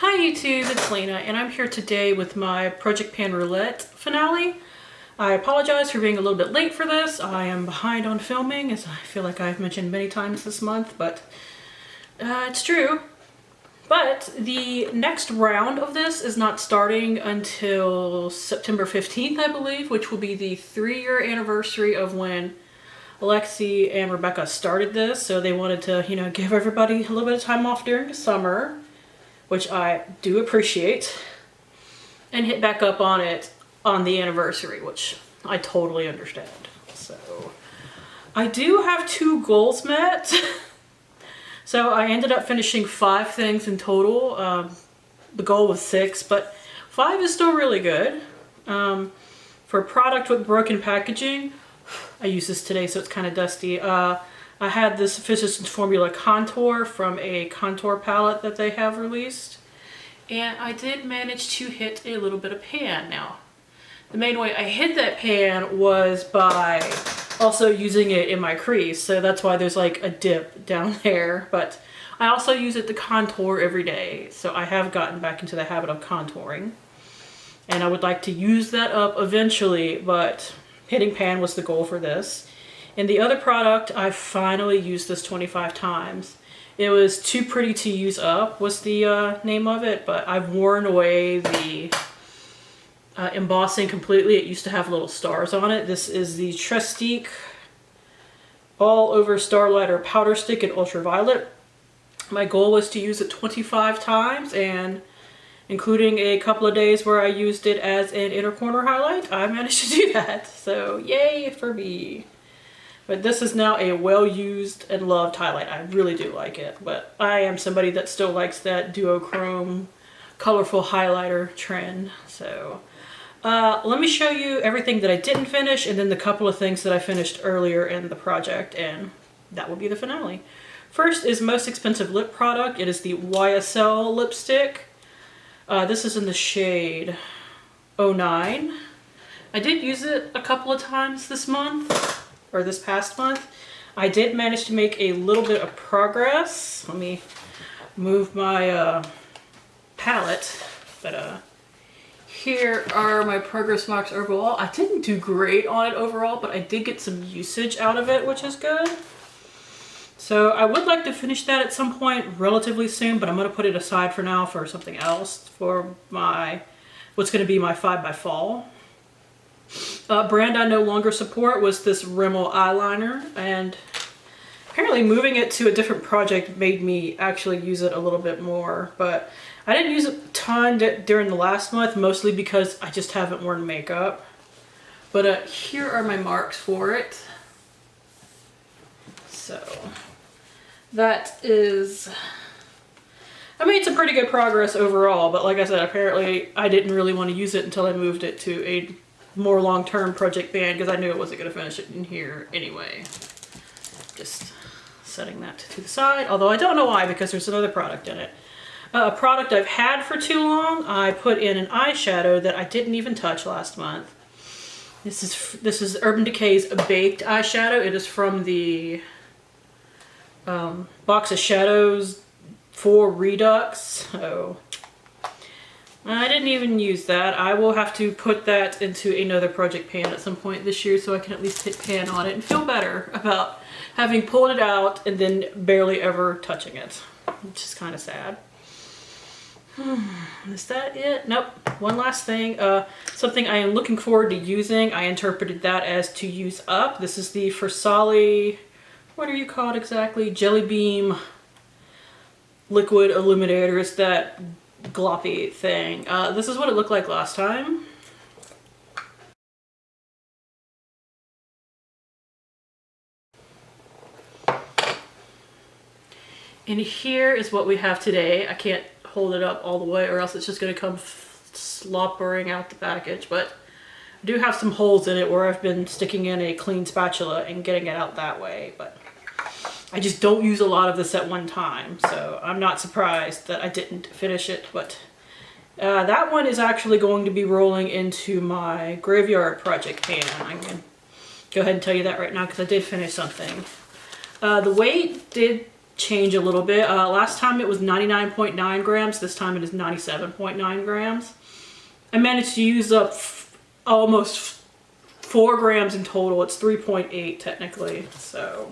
Hi YouTube, it's Lena, and I'm here today with my Project Pan Roulette finale. I apologize for being a little bit late for this. I am behind on filming, as I feel like I've mentioned many times this month, but it's true. But the next round of this is not starting until September 15th, I believe, which will be the 3-year anniversary of when Alexi and Rebecca started this. So they wanted to, give everybody a little bit of time off during the summer, which I do appreciate, and hit back up on it on the anniversary, which I totally understand. So I do have 2 goals met. So I ended up finishing 5 things in total. The goal was 6, but 5 is still really good. For a product with broken packaging, I use this today so it's kind of dusty. I had this Physicians Formula contour from a contour palette that they have released, and I did manage to hit a little bit of pan. Now, the main way I hit that pan was by also using it in my crease, so that's why there's like a dip down there, but I also use it to contour every day, so I have gotten back into the habit of contouring, and I would like to use that up eventually, but hitting pan was the goal for this. And the other product, I finally used this 25 times. It was Too Pretty to Use Up was the name of it, but I've worn away the embossing completely. It used to have little stars on it. This is the Trestique All Over Starlighter Powder Stick in Ultraviolet. My goal was to use it 25 times, and including a couple of days where I used it as an inner corner highlight, I managed to do that. So yay for me. But this is now a well-used and loved highlight. I really do like it, but I am somebody that still likes that duochrome colorful highlighter trend. So let me show you everything that I didn't finish, and then the couple of things that I finished earlier in the project, and that will be the finale. First is most expensive lip product. It is the YSL lipstick. This is in the shade 09. I did use it a couple of times this month, or this past month. I did manage to make a little bit of progress. Let me move my palette, but here are my progress marks overall. I didn't do great on it overall, but I did get some usage out of it, which is good. So I would like to finish that at some point relatively soon, but I'm going to put it aside for now for something else, for my what's going to be my 5 by fall. Brand I no longer support was this Rimmel eyeliner, and apparently moving it to a different project made me actually use it a little bit more, but I didn't use it a ton during the last month, mostly because I just haven't worn makeup. But here are my marks for it. So that is, I made some pretty good progress overall, but like I said, apparently I didn't really want to use it until I moved it to a more long-term project band, because I knew I wasn't going to finish it in here anyway. Just setting that to the side, although I don't know why, because there's another product in it. A product I've had for too long. I put in an eyeshadow that I didn't even touch last month. This is Urban Decay's Baked eyeshadow. It is from the box of shadows for Redux. So I didn't even use that. I will have to put that into another project pan at some point this year so I can at least hit pan on it and feel better about having pulled it out and then barely ever touching it, which is kind of sad. Is that it? Nope. One last thing. Something I am looking forward to using. I interpreted that as to use up. This is the Versali, what are you called exactly? Jelly Beam Liquid Illuminator. It's that gloppy thing. This is what it looked like last time. And here is what we have today. I can't hold it up all the way or else it's just going to come sloppering out the package, but I do have some holes in it where I've been sticking in a clean spatula and getting it out that way, but I just don't use a lot of this at one time, so I'm not surprised that I didn't finish it. But that one is actually going to be rolling into my graveyard project pan. I can go ahead and tell you that right now because I did finish something. The weight did change a little bit. Last time it was 99.9 grams. This time it is 97.9 grams. I managed to use up almost 4 grams in total. It's 3.8 technically. So,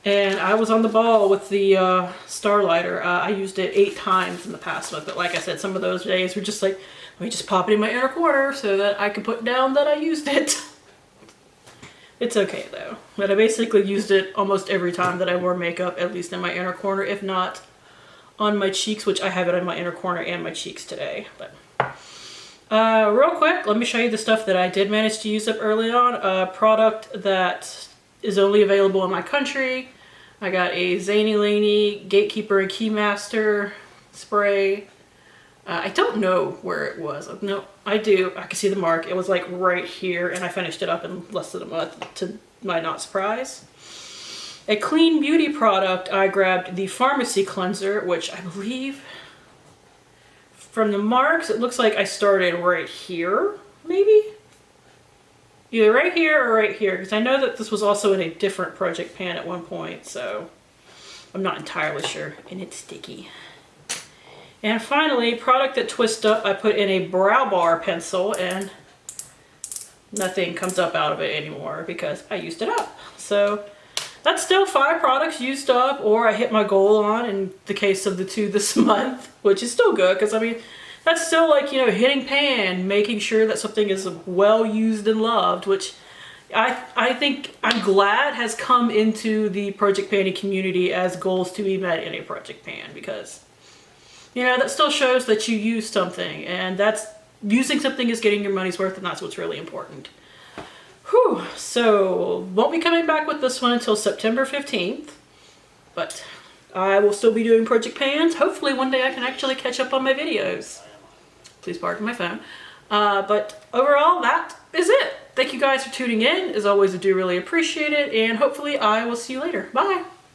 and I was on the ball with the Starlighter. I used it 8 times in the past month. But like I said, some of those days were just like, let me just pop it in my inner corner so that I can put down that I used it. It's okay though. But I basically used it almost every time that I wore makeup, at least in my inner corner, if not on my cheeks, which I have it on my inner corner and my cheeks today. But real quick, let me show you the stuff that I did manage to use up early on. A product that is only available in my country. I got a Zany Laney Gatekeeper and Keymaster spray. I don't know where it was. No, I do. I can see the mark. It was like right here, and I finished it up in less than a month, to my not surprise. A clean beauty product, I grabbed the Pharmacy Cleanser, which I believe from the marks, it looks like I started right here, maybe? Either right here or right here, because I know that this was also in a different project pan at one point, so I'm not entirely sure, and it's sticky. And finally, product that twists up, I put in a brow bar pencil, and nothing comes up out of it anymore because I used it up. So that's still 5 products used up, or I hit my goal on in the case of the 2 this month, which is still good because I mean, that's still like, you know, hitting pan, making sure that something is well used and loved, which I think I'm glad has come into the project panning community as goals to be met in a project pan, because you know, that still shows that you use something, and that's using something is getting your money's worth, and that's what's really important. Whew, so won't be coming back with this one until September 15th, but I will still be doing project pans. Hopefully one day I can actually catch up on my videos. Please pardon my phone. But overall, that is it. Thank you guys for tuning in. As always, I do really appreciate it, and hopefully I will see you later. Bye!